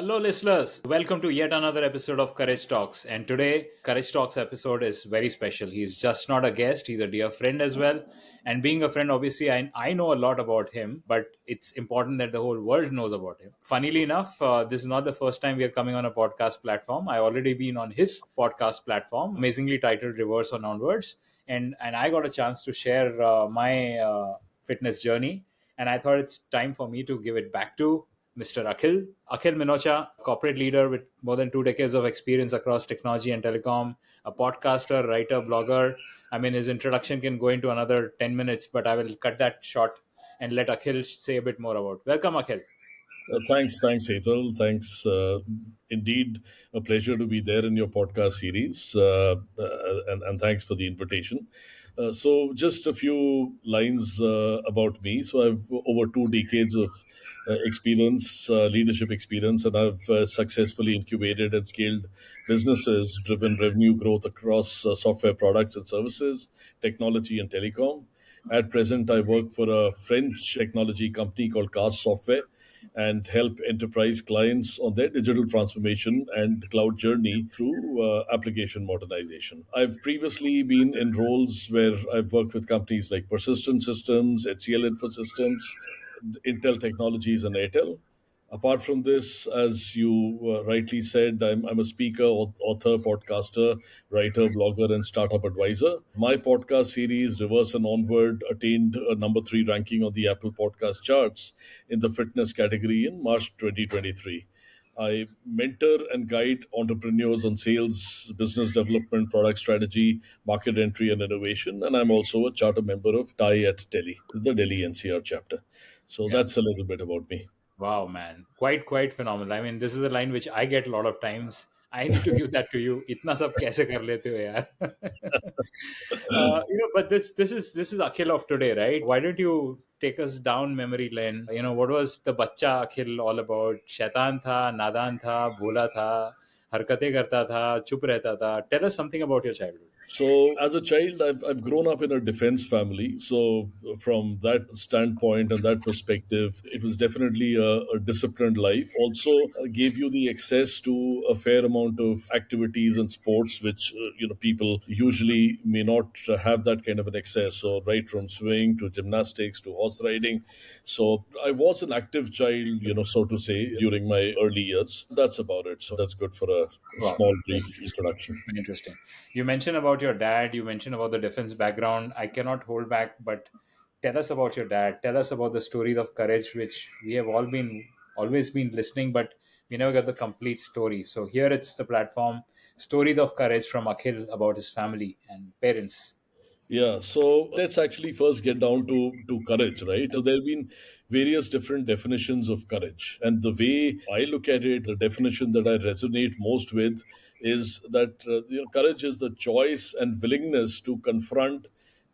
Hello, listeners. Welcome to yet another episode of Courage Talks. And today, Courage Talks episode is very special. He's just not a guest, he's a dear friend as well. And being a friend, obviously, I know a lot about him, but it's important that the whole world knows about him. Funnily enough, this is not the first time we are coming on a podcast platform. I already been on his podcast platform, amazingly titled Reverse on Onwards. And I got a chance to share my fitness journey. And I thought it's time for me to give it back to Mr. Akhil Minocha, corporate leader with more than 2 decades of experience across technology and telecom, a podcaster, writer, blogger. I mean, his introduction can go into another 10 minutes, but I will cut that short and let Akhil say a bit more about. Welcome, Akhil. Thanks, Ethel. Thanks. Indeed, a pleasure to be there in your podcast series, and thanks for the invitation. So, just a few lines about me. So, I've over 2 decades of experience, leadership experience, and I've successfully incubated and scaled businesses, driven revenue growth across software products and services, technology, and telecom. At present, I work for a French technology company called Cast Software and help enterprise clients on their digital transformation and cloud journey through application modernization. I've previously been in roles where I've worked with companies like Persistent Systems, HCL Infosystems, Intel Technologies, and Airtel. Apart from this, as you rightly said, I'm a speaker, author, podcaster, writer, blogger, and startup advisor. My podcast series, Reverse and Onward, attained a number three ranking on the Apple podcast charts in the fitness category in March 2023. I mentor and guide entrepreneurs on sales, business development, product strategy, market entry, and innovation. And I'm also a charter member of TIE at Delhi, the Delhi NCR chapter. So Yeah. that's a little bit about me. Wow, man. Quite phenomenal. I mean, this is a line which I get a lot of times. I need to give that to you. इतना सब कैसे कर लेते हो यार? But this is Akhil of today, right? Why don't you take us down memory lane? What was the बच्चा Akhil all about? शैतान था, नादान था, भोला था, हरकतें करता था, चुप रहता था. Tell us something about your childhood. So, as a child, I've grown up in a defense family. So, from that standpoint and that perspective, it was definitely a disciplined life. Also, gave you the access to a fair amount of activities and sports, which people usually may not have that kind of an access. So, right from swimming to gymnastics to horse riding. So, I was an active child, so to say, during my early years. That's about it. So, that's good for a Wow, small, very brief interesting. introduction. Very interesting. You mentioned about your dad. You mentioned about the defense background. I cannot hold back, but tell us about your dad. Tell us about the stories of courage, which we have always been listening, but we never got the complete story. So here it's the platform, stories of courage from Akhil about his family and parents. Yeah, so let's actually first get down to courage, right? So there have been various different definitions of courage. And the way I look at it, the definition that I resonate most with is that courage is the choice and willingness to confront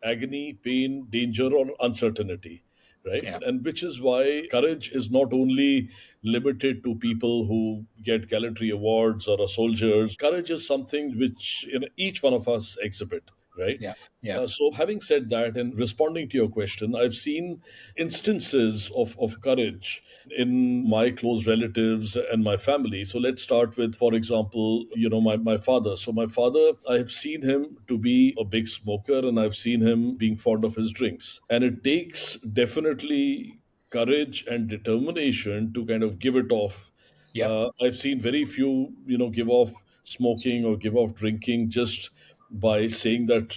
agony, pain, danger, or uncertainty, right? Yeah. And which is why courage is not only limited to people who get gallantry awards or are soldiers. Courage is something which each one of us exhibit, right? Yeah. Yeah. So, having said that, and responding to your question, I've seen instances of courage in my close relatives and my family. So, let's start with, for example, my father. So, my father, I've seen him to be a big smoker and I've seen him being fond of his drinks. And it takes definitely courage and determination to kind of give it off. Yeah. I've seen very few, give off smoking or give off drinking just by saying that,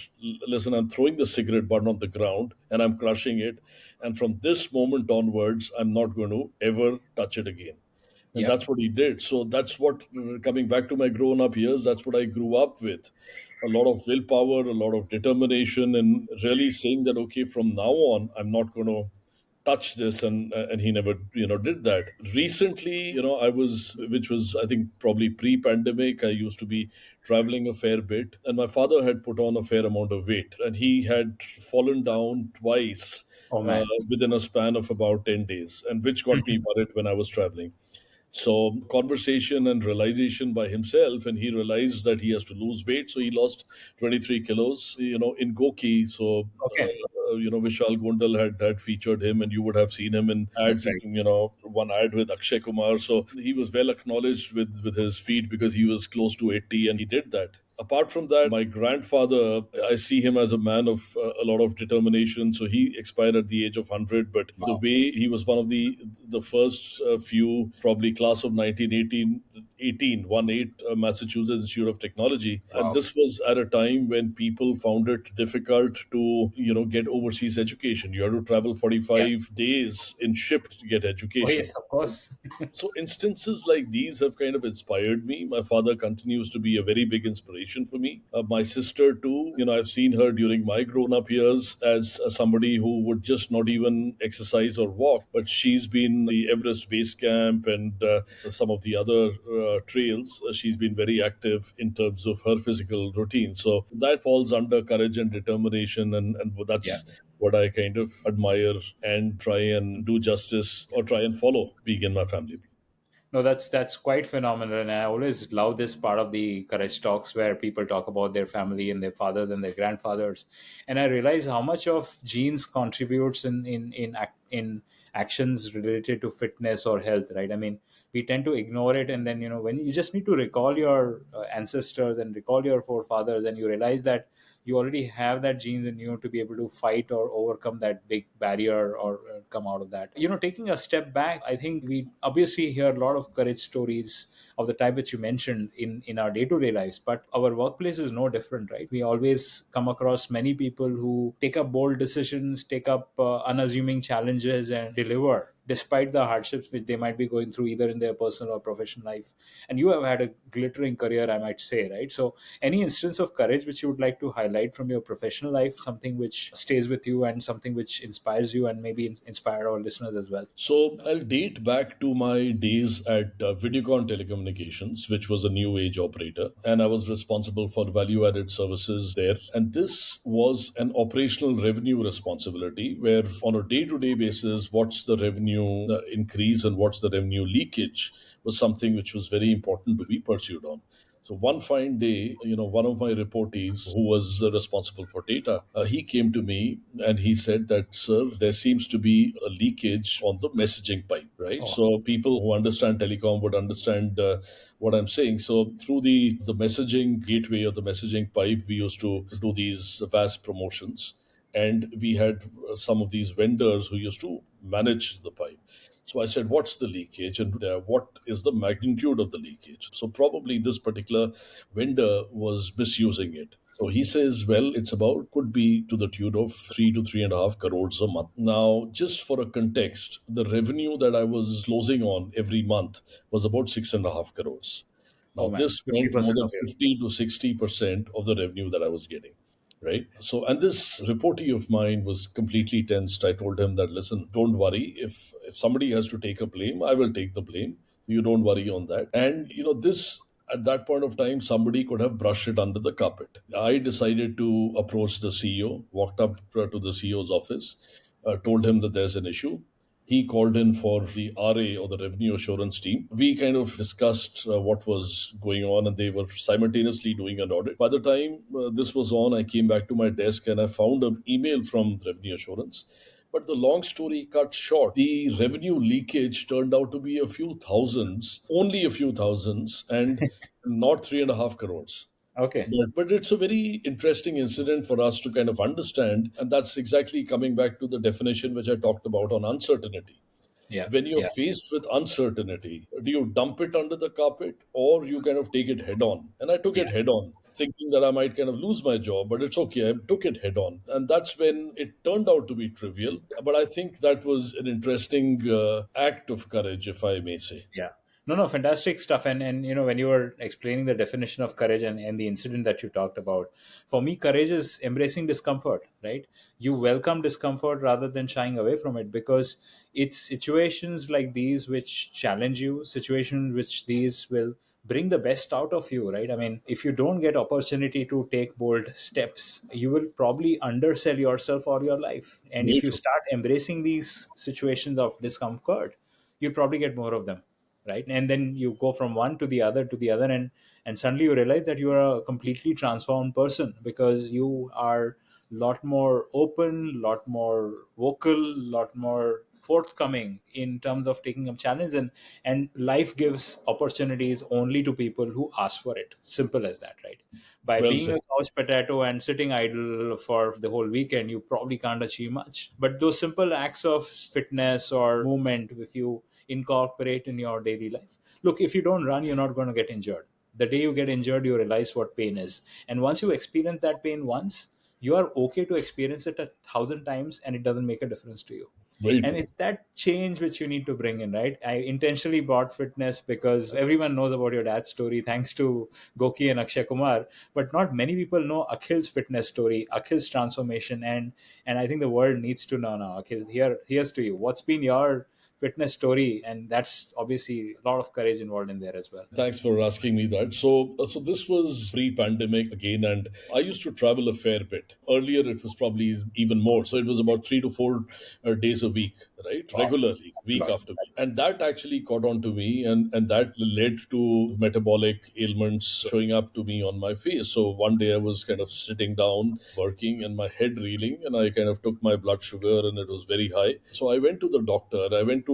listen, I'm throwing the cigarette butt on the ground and I'm crushing it. And from this moment onwards, I'm not going to ever touch it again. And Yeah. that's what he did. So that's what, coming back to my grown up years, that's what I grew up with. A lot of willpower, a lot of determination, and really saying that, okay, from now on, I'm not going to touch this, and he never did that. Recently, I was, which was, I think, probably pre-pandemic, I used to be traveling a fair bit, and my father had put on a fair amount of weight, and he had fallen down twice Oh uh, man. within a span of about 10 days, and which got me worried when I was traveling. So conversation and realization by himself, and he realized that he has to lose weight. So he lost 23 kilos, in Goki. So, Okay. Vishal Gondal had featured him, and you would have seen him in That's ads, right. one ad with Akshay Kumar. So he was well acknowledged with his feat because he was close to 80 and he did that. Apart from that, my grandfather, I see him as a man of a lot of determination. So he expired at the age of 100, but the Wow. way he was one of the first few, probably class of 1918, 18, Massachusetts Institute of Technology. And Wow. this was at a time when people found it difficult to, get overseas education. You had to travel Yeah. 45 days in ship to get Oh, education. yes, of course. So instances like these have kind of inspired me. My father continues to be a very big inspiration for me. My sister too, I've seen her during my grown up years as somebody who would just not even exercise or walk, but she's been the Everest Base Camp and some of the other trails. She's been very active in terms of her physical routine. So that falls under courage and determination, and Yeah. that's what I kind of admire and try and do justice or try and follow being in my family. No, that's quite phenomenal, and I always love this part of the courage talks where people talk about their family and their fathers and their grandfathers, and I realize how much of genes contributes in actions related to fitness or health. Right? I mean, we tend to ignore it, and then when you just need to recall your ancestors and recall your forefathers, and you realize that you already have that genes in you to be able to fight or overcome that big barrier or come out of that. Taking a step back, I think we obviously hear a lot of courage stories of the type which you mentioned in our day-to-day lives, but our workplace is no different, right? We always come across many people who take up bold decisions, take up unassuming challenges and deliver despite the hardships which they might be going through either in their personal or professional life. And you have had a glittering career, I might say, right? So any instance of courage which you would like to highlight from your professional life, something which stays with you and something which inspires you and maybe inspire our listeners as well? So I'll date back to my days at Videocon Telecommunications, which was a new age operator, and I was responsible for value added services there. And this was an operational revenue responsibility where, on a day to day basis, what's the revenue increase and what's the revenue leakage was something which was very important to be pursued on. So one fine day, one of my reportees who was responsible for data, he came to me and he said that, sir, there seems to be a leakage on the messaging pipe, right? Oh, So people who understand telecom would understand what I'm saying. So through the messaging gateway or the messaging pipe, we used to do these vast promotions. And we had some of these vendors who used to manage the pipe. So I said, what's the leakage and what is the magnitude of the leakage? So probably this particular vendor was misusing it. So he says, well, it's about, could be to the tune of 3 to 3.5 crores a month. Now, just for a context, the revenue that I was closing on every month was about 6.5 crores. oh Now, man, this meant more 50% than of your 50 to 60% of the revenue that I was getting. Right. So, and this reportee of mine was completely tensed. I told him that, listen, don't worry. If somebody has to take a blame, I will take the blame. You don't worry on that. And, this at that point of time, somebody could have brushed it under the carpet. I decided to approach the CEO, walked up to the CEO's office, told him that there's an issue. He called in for the RA or the revenue assurance team. We kind of discussed what was going on, and they were simultaneously doing an audit. By the time this was on, I came back to my desk and I found an email from revenue assurance. But the long story cut short, the revenue leakage turned out to be a few thousands, only a few thousands, and not 3.5 crores. okay. But it's a very interesting incident for us to kind of understand. And that's exactly coming back to the definition which I talked about on uncertainty. Yeah, When you're yeah, faced with uncertainty, do you dump it under the carpet or you kind of take it head on? And I took yeah. it head on, thinking that I might kind of lose my job, but it's okay. I took it head on. And that's when it turned out to be trivial. But I think that was an interesting act of courage, if I may say. Yeah. No, no, fantastic stuff. And when you were explaining the definition of courage and the incident that you talked about, for me, courage is embracing discomfort, right? You welcome discomfort rather than shying away from it, because it's situations like these which challenge you, situations which these will bring the best out of you, right? I mean, if you don't get opportunity to take bold steps, you will probably undersell yourself or your life. And Very if you true. start embracing these situations of discomfort, you'll probably get more of them. right? And then you go from one to the other, and suddenly you realize that you are a completely transformed person, because you are a lot more open, lot more vocal, lot more forthcoming in terms of taking up challenge, and life gives opportunities only to people who ask for it. Simple as that, right? By Well being said. a couch potato and sitting idle for the whole weekend, you probably can't achieve much. But those simple acts of fitness or movement, if you incorporate in your daily life, look, if you don't run, you're not going to get injured. The day you get injured, you realize what pain is. And once you experience that pain once, you are okay to experience it 1,000 times, and it doesn't make a difference to you. Very And true. it's that change which you need to bring in, right? I intentionally brought fitness because everyone knows about your dad's story, thanks to Goki and Akshay Kumar, but not many people know Akhil's fitness story, Akhil's transformation. And I think the world needs to know now. Akhil, here's to you. What's been your fitness story? And that's obviously a lot of courage involved in there as well. Thanks for asking me that. So this was pre-pandemic again, and I used to travel a fair bit. Earlier, it was probably even more. So it was about 3 to 4 days a week, right? Wow, Regularly, that's a week lot. after week, and that actually caught on to me, and that led to metabolic ailments showing up to me on my face. So one day I was kind of sitting down, working, and my head reeling, and I kind of took my blood sugar, and it was very high. So I went to the doctor. I went to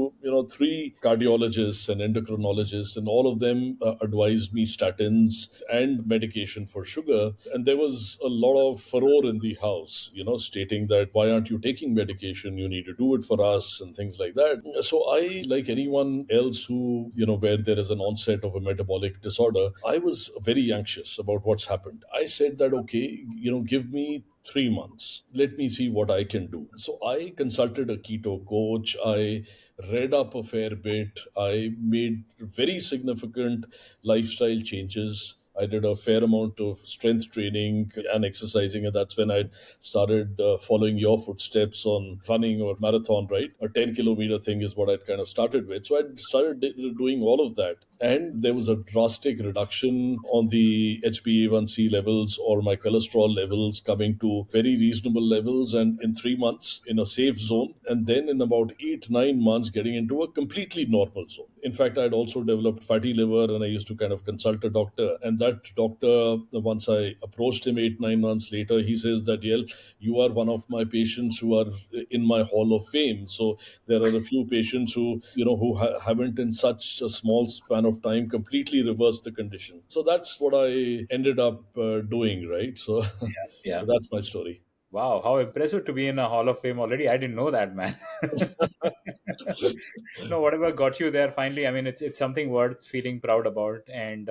three cardiologists and endocrinologists, and all of them advised me statins and medication for sugar. And there was a lot of furor in the house, stating that why aren't you taking medication? You need to do it for us and things like that. So I, like anyone else who, where there is an onset of a metabolic disorder, I was very anxious about what's happened. I said that, okay, give me 3 months. Let me see what I can do. So I consulted a keto coach. I read up a fair bit. I made very significant lifestyle changes. I did a fair amount of strength training and exercising, and that's when I started following your footsteps on running or marathon, right? A 10-kilometer thing is what I'd kind of started with. So I started doing all of that. And there was a drastic reduction on the HbA1c levels or my cholesterol levels coming to very reasonable levels. And in 3 months, in a safe zone. And then in about 8, 9 months, getting into a completely normal zone. In fact, I'd also developed fatty liver, and I used to kind of consult a doctor. And that doctor, once I approached him 8, 9 months later, he says that, yeah, you are one of my patients who are in my hall of fame. So there are a few patients who haven't in such a small span of time completely reversed the condition. So that's what I ended up doing, right? So Yeah. that's my story. Wow, how impressive to be in a Hall of Fame already. I didn't know that, man. No, whatever got you there finally, I mean, it's something worth feeling proud about. And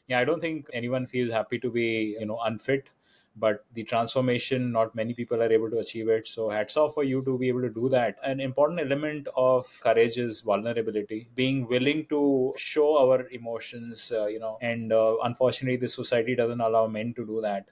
yeah, I don't think anyone feels happy to be, unfit, but the transformation, not many people are able to achieve it. So hats off for you to be able to do that. An important element of courage is vulnerability, being willing to show our emotions, and unfortunately the society doesn't allow men to do that.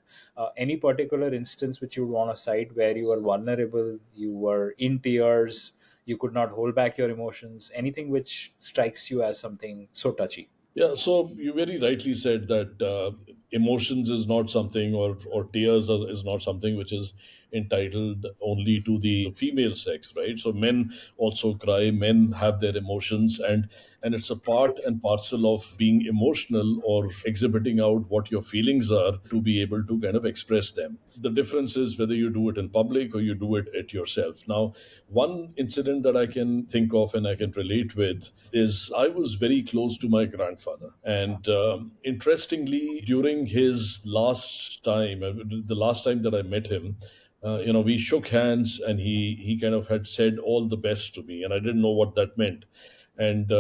Any particular instance which you would want to cite where you were vulnerable, you were in tears, you could not hold back your emotions, anything which strikes you as something so touchy? Yeah, so you very rightly said that emotions is not something, or tears is not something which is entitled only to the female sex, right? So men also cry, men have their emotions, and it's a part and parcel of being emotional or exhibiting out what your feelings are to be able to kind of express them. The difference is whether you do it in public or you do it at yourself. Now, one incident that I can think of and I can relate with is I was very close to my grandfather. And interestingly, during his last time, the last time that I met him, we shook hands, and he kind of had said all the best to me, and I didn't know what that meant. And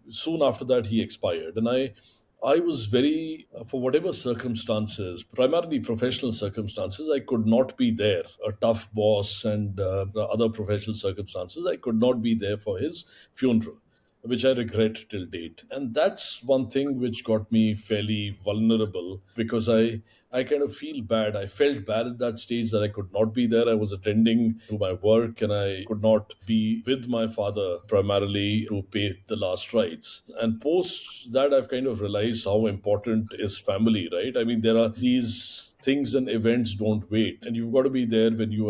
soon after that, he expired, and I was very, for whatever circumstances, primarily professional circumstances, I could not be there. A tough boss and other professional circumstances, I could not be there for his funeral, which I regret till date. And that's one thing which got me fairly vulnerable, because I kind of feel bad. I felt bad at that stage that I could not be there. I was attending to my work, and I could not be with my father primarily to pay the last rites. And post that, I've kind of realized how important is family, right? I mean, there are these things and events don't wait, and you've got to be there when you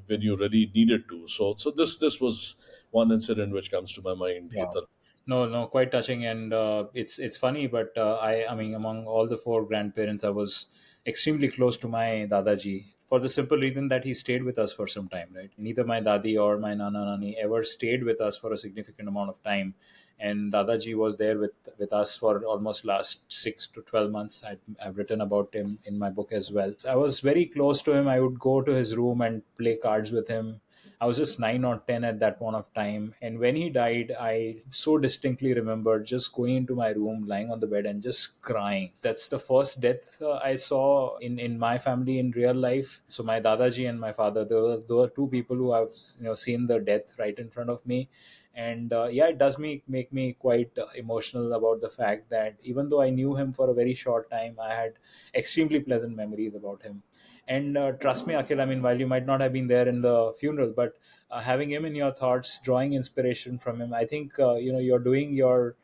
really needed to. So this was one incident which comes to my mind, Wow. Hetal. No, no, quite touching, and it's funny, but I mean, among all the four grandparents, I was extremely close to my Dadaji for the simple reason that he stayed with us for some time, right? Neither my Dadi or my Nana Nani ever stayed with us for a significant amount of time, and Dadaji was there with us for almost last 6 to 12 months. I've written about him in my book as well. So I was very close to him. I would go to his room and play cards with him. I was just 9 or 10 at that point of time. And when he died, I so distinctly remember just going into my room, lying on the bed, and just crying. That's the first death I saw in my family in real life. So my Dadaji and my father, there were two people who I've seen the death right in front of me. And yeah, it does make me quite emotional about the fact that even though I knew him for a very short time, I had extremely pleasant memories about him. And trust me, Akhil, I mean, while you might not have been there in the funeral, but having him in your thoughts, drawing inspiration from him, I think you're doing your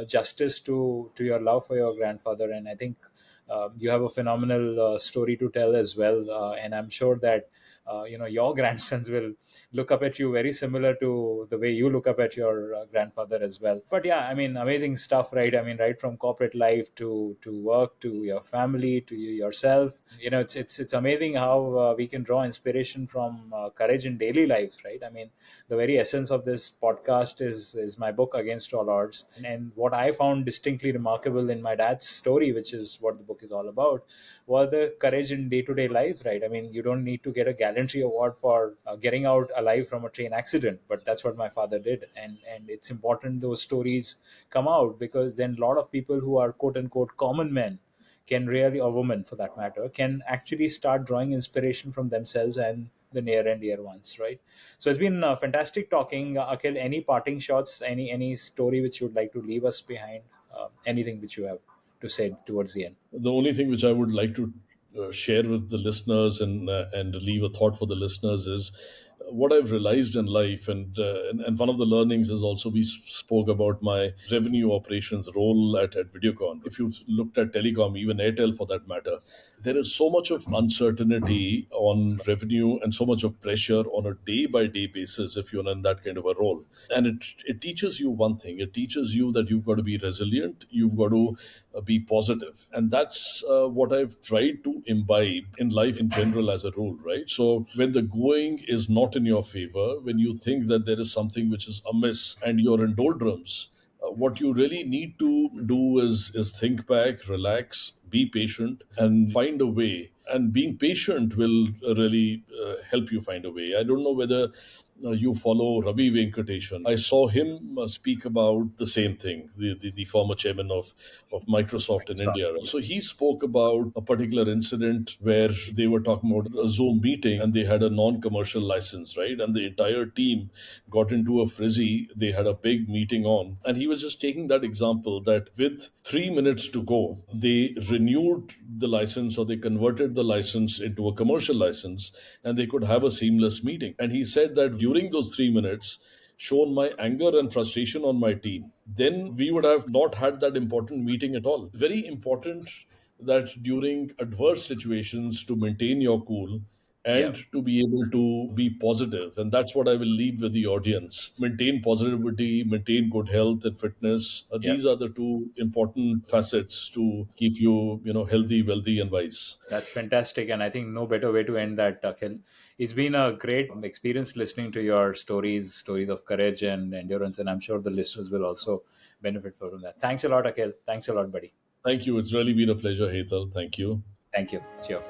justice to your love for your grandfather. And I think you have a phenomenal story to tell as well. And I'm sure that your grandsons will look up at you very similar to the way you look up at your grandfather as well. But yeah, I mean, amazing stuff, right? I mean, right from corporate life to work to your family to yourself. It's amazing how we can draw inspiration from courage in daily lives, right? I mean, the very essence of this podcast is my book Against All Odds. And what I found distinctly remarkable in my dad's story, which is what the book is all about, was the courage in day-to-day life, right? I mean, you don't need to get a gallantry award for getting out alive from a train accident, but that's what my father did. And it's important those stories come out, because then a lot of people who are quote unquote common men can really, or women for that matter, can actually start drawing inspiration from themselves and the near and dear ones, right? So it's been fantastic talking, Akhil. Any parting shots, any story which you would like to leave us behind, anything which you have to say towards the end? The only thing which I would like to share with the listeners and leave a thought for the listeners is what I've realized in life, and one of the learnings is also we spoke about my revenue operations role at Videocon. If you've looked at Telecom, even Airtel for that matter, there is so much of uncertainty on revenue and so much of pressure on a day by day basis if you're in that kind of a role. And it teaches you one thing. It teaches you that you've got to be resilient, you've got to be positive. And that's what I've tried to imbibe in life in general as a rule, right? So when the going is not in your favor, when you think that there is something which is amiss and you're in doldrums, what you really need to do is think back, relax, be patient, and find a way. And being patient will really help you find a way. I don't know whether you follow Ravi Venkateshan. I saw him speak about the same thing, the former chairman of Microsoft in India. So he spoke about a particular incident where they were talking about a Zoom meeting and they had a non-commercial license, right? And the entire team got into a frizzy. They had a big meeting on. And he was just taking that example that with 3 minutes to go, they renewed the license or they converted the license into a commercial license and they could have a seamless meeting. And he said that during those 3 minutes, shown my anger and frustration on my team, then we would have not had that important meeting at all. Very important that during adverse situations to maintain your cool Yeah. and to be able to be positive. And that's what I will leave with the audience. Maintain positivity, maintain good health and fitness. Yeah. These are the two important facets to keep you, healthy, wealthy, and wise. That's fantastic. And I think no better way to end that, Akhil. It's been a great experience listening to your stories of courage and endurance. And I'm sure the listeners will also benefit from that. Thanks a lot, Akhil. Thanks a lot, buddy. Thank you. It's really been a pleasure, Hetal. Thank you. Thank you. Cheers.